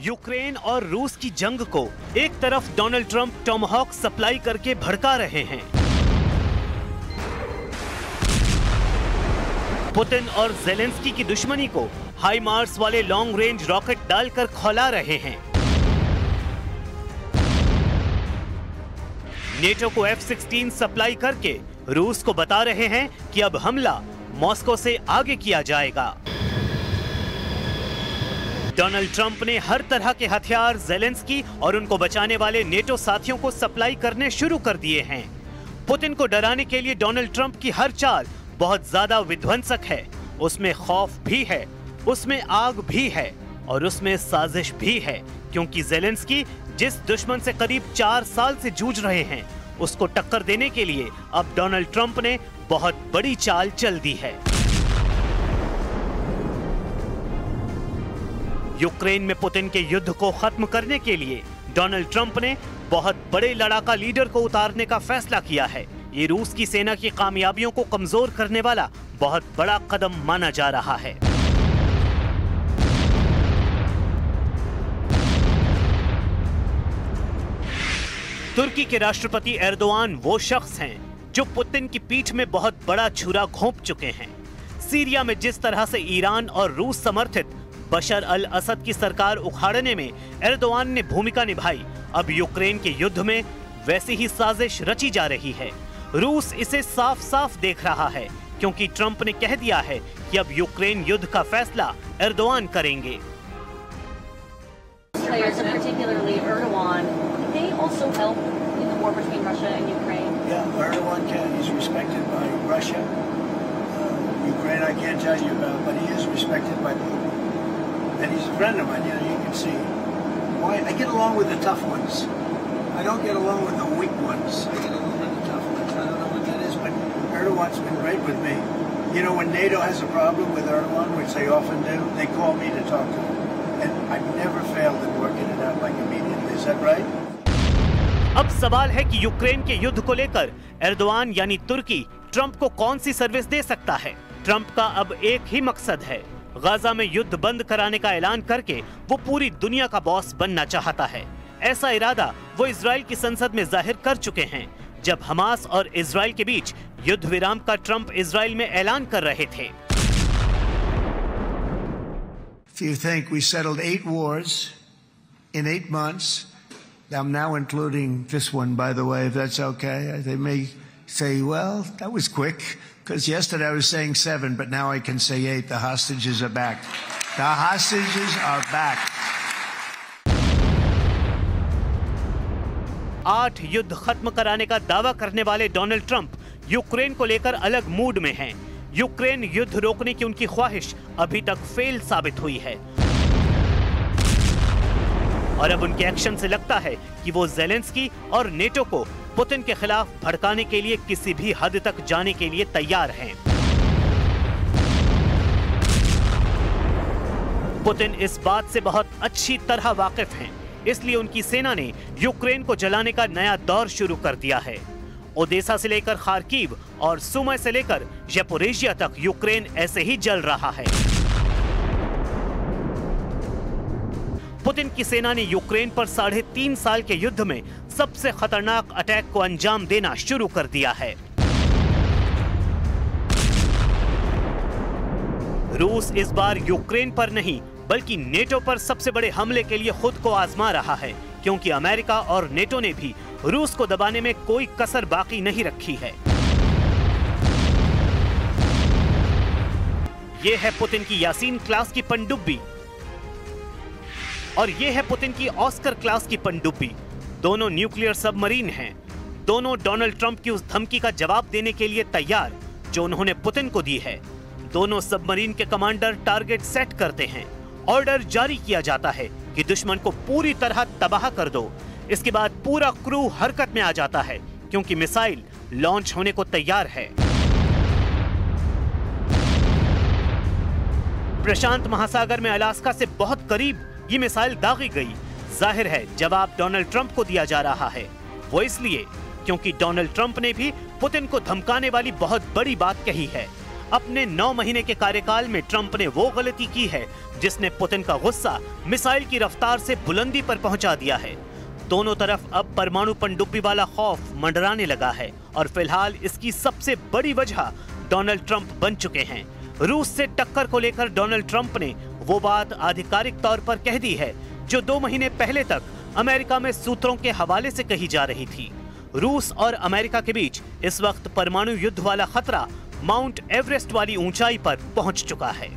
Ukraine और रूस की जंग को एक तरफ डोनाल्ड ट्रंप टॉमहॉक सप्लाई करके भड़का रहे हैं, पुतिन और ज़ेलेंस्की की दुश्मनी को हाईमार्स वाले लॉन्ग रेंज रॉकेट डालकर खौला रहे हैं। नेटो को F-16 सप्लाई करके रूस को बता रहे हैं कि अब हमला मॉस्को से आगे किया जाएगा। डोनाल्ड ट्रंप ने हर तरह के हथियार ज़ेलेंस्की और उनको बचाने वाले नेटो साथियों को सप्लाई करने शुरू कर दिए हैं। पुतिन को डराने के लिए डोनाल्ड ट्रंप की हर चाल बहुत ज्यादा विध्वंसक है। उसमें खौफ भी है, उसमें आग भी है और उसमें साजिश भी है, क्योंकि ज़ेलेंस्की जिस दुश्मन से करीब 4 साल से जूझ रहे हैं, उसको टक्कर देने के लिए अब डोनाल्ड ट्रंप ने बहुत बड़ी चाल चल दी है। यूक्रेन में पुतिन के युद्ध को खत्म करने के लिए डोनाल्ड ट्रंप ने बहुत बड़े लड़ाका लीडर को उतारने का फैसला किया है। ये रूस की सेना की कामयाबियों को कमजोर करने वाला बहुत बड़ा कदम माना जा रहा है। तुर्की के राष्ट्रपति एर्दोआन वो शख्स हैं जो पुतिन की पीठ में बहुत बड़ा छुरा घोंप चुके हैं। सीरिया में जिस तरह से ईरान और रूस समर्थित बशर अल असद की सरकार उखाड़ने में एर्दोआन ने भूमिका निभाई, अब यूक्रेन के युद्ध में वैसी ही साजिश रची जा रही है। रूस इसे साफ साफ देख रहा है, क्योंकि ट्रंप ने कह दिया है कि अब यूक्रेन युद्ध का फैसला एर्दोआन करेंगे। Ukraine I can't tell you about, but he is respected by Putin. And he's a friend of mine, you can see. Why I get along with the tough ones. I don't get along with the weak ones. I get along with the tough ones. I don't know what that is, but Erdogan's been great with me. You know, when NATO has a problem with Erdogan, which they often do, they call me to talk to him. And I've never failed in working it out like immediately. Is that right? अब सवाल है कि Ukraine के युद्ध को लेकर Erdogan यानी तुर्की Trump को कौन सी सर्विस दे सकता है। ट्रंप का अब एक ही मकसद है, गाजा में युद्ध बंद कराने का ऐलान करके वो पूरी दुनिया का बॉस बनना चाहता है। ऐसा इरादा वो इजराइल की संसद में जाहिर कर चुके हैं, जब हमास और इजराइल के बीच युद्ध विराम का ट्रंप इजराइल में ऐलान कर रहे थे। If you think we settled 8 wars in 8 months, I'm now including this one, by the way, if that's okay. They may say, well, that was quick, because yesterday I was saying 7, but now I can say 8. The hostages are back. The hostages are back. 8 युद्ध खत्म कराने का दावा करने वाले Donald Trump Ukraine को लेकर अलग मूड में हैं। यूक्रेन युद्ध रोकने की उनकी ख्वाहिश अभी तक फेल साबित हुई है और अब उनके एक्शन से लगता है कि वो ज़ेलेंस्की और नेटो को पुतिन के खिलाफ भड़काने के लिए किसी भी हद तक जाने के लिए तैयार हैं। पुतिन इस बात से बहुत अच्छी तरह वाकिफ हैं, इसलिए उनकी सेना ने यूक्रेन को जलाने का नया दौर शुरू कर दिया है। ओदेसा से लेकर खार्किव और सुमी से लेकर ज़पोरिजिया तक यूक्रेन ऐसे ही जल रहा है। पुतिन की सेना ने यूक्रेन पर 3.5 साल के युद्ध में सबसे खतरनाक अटैक को अंजाम देना शुरू कर दिया है। रूस इस बार यूक्रेन पर नहीं बल्कि नेटो पर सबसे बड़े हमले के लिए खुद को आजमा रहा है, क्योंकि अमेरिका और नेटो ने भी रूस को दबाने में कोई कसर बाकी नहीं रखी है। यह है पुतिन की यासीन क्लास की पनडुब्बी और यह है पुतिन की ऑस्कर क्लास की पनडुब्बी। दोनों न्यूक्लियर सबमरीन हैं। दोनों डोनाल्ड ट्रंप की उस धमकी का जवाब देने के लिए तैयार जो उन्होंने पुतिन को दी है। दोनों सबमरीन के कमांडर टारगेट सेट करते हैं। ऑर्डर जारी किया जाता है कि दुश्मन को पूरी तरह तबाह कर दो। इसके बाद पूरा क्रू हरकत में आ जाता है, क्योंकि मिसाइल लॉन्च होने को तैयार है। प्रशांत महासागर में अलास्का से बहुत करीब ये मिसाइल दागी गई। जाहिर है जवाब डोनाल्ड ट्रंप को दिया जा रहा है। वो इसलिए क्योंकि डोनाल्ड ट्रंप ने भी पुतिन को धमकाने वाली बहुत बड़ी बात कही है। अपने 9 महीने के कार्यकाल में ट्रंप ने वो गलती की है जिसने पुतिन का गुस्सा मिसाइल की रफ्तार से बुलंदी पर पहुंचा दिया है। दोनों तरफ अब परमाणु पनडुब्बी वाला खौफ मंडराने लगा है और फिलहाल इसकी सबसे बड़ी वजह डोनाल्ड ट्रंप बन चुके हैं। रूस से टक्कर को लेकर डोनाल्ड ट्रंप ने वो बात आधिकारिक तौर पर कह दी है जो 2 महीने पहले तक अमेरिका में सूत्रों के हवाले से कही जा रही थी। रूस और अमेरिका के बीच इस वक्त परमाणु युद्ध वाला खतरा माउंट एवरेस्ट वाली ऊंचाई पर पहुंच चुका है।